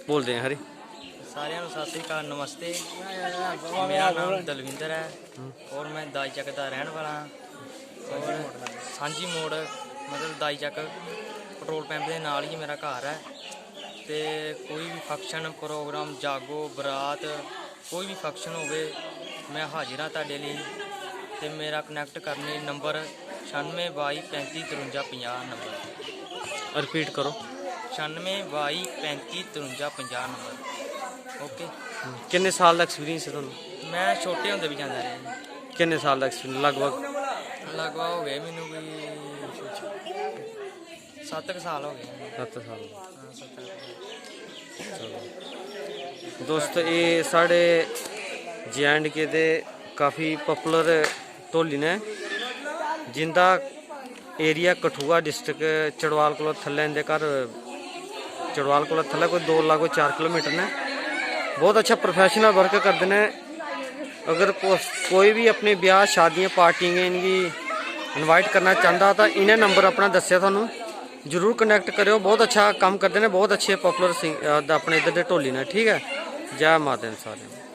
बोल दें हरी। सारिਆਂ ਨੂੰ ਸਤਿ ਸ੍ਰੀ ਅਕਾਲ, ਨਮਸਤੇ। ਮੇਰਾ ਨਾਮ ਦਲਵਿੰਦਰ ਹੈ ਔਰ ਮੈਂ ਦਾਈ ਚੱਕ ਦਾ ਰਹਿਣ ਵਾਲਾ ਹਾਂ। ਔਰ ਸਾਂਝੀ ਮੋੜ ਮਤਲਬ ਦਾਈ ਚੱਕ ਪੈਟਰੋਲ ਪੰਪ ਦੇ ਨਾਲ ਹੀ ਮੇਰਾ ਘਰ ਹੈ। ਤੇ ਕੋਈ ਵੀ ਫੰਕਸ਼ਨ ਪ੍ਰੋਗਰਾਮ, ਜਾਗੋ, ਬਰਾਤ, ਕੋਈ ਵੀ ਫੰਕਸ਼ਨ ਹੋਵੇ ਮੈਂ ਹਾਜ਼ਰ ਹਾਂ ਤੁਹਾਡੇ ਲਈ। ਤੇ ਮੇਰਾ ਕਨੈਕਟ ਕਰਨੇ ਨੰਬਰ 9622355350 ਨੰਬਰ। रिपीट करो। 9622355350 ਨੰਬਰ। ਓਕੇ। किन्ने साल का एक्सपीरियंस है तुहानू? मैं छोटे होंदे भी जांदा रहा। किन्ने साल का एक्सपीरियंस लगभग? लगभग हो गए मैनू कोई 7 साल हो गए। 7 साल। हाँ, 7 चलो दोस्त, ये साढ़े JNK दे काफ़ी पॉपुलर ढोली ने जिंदा एरिया कठुआ डिस्ट्रिक्ट चड़वाल को थल्ले इनके घर चड़वाल को थल्ले कोई 2 लाख 4 किलोमीटर ने। बहुत अच्छा प्रोफेशनल वर्क करते हैं। अगर कोई भी अपने ब्याह शादियाँ पार्टियाँ इनकी इनवाइट करना चाहता तो इन्हें नंबर अपना दसिया थानू जरूर कनैक्ट करो। बहुत अच्छा काम करते हैं, बहुत अच्छे पॉपुलर अपने इधर के ढोली ने। ठीक है, जय माता दी सारे।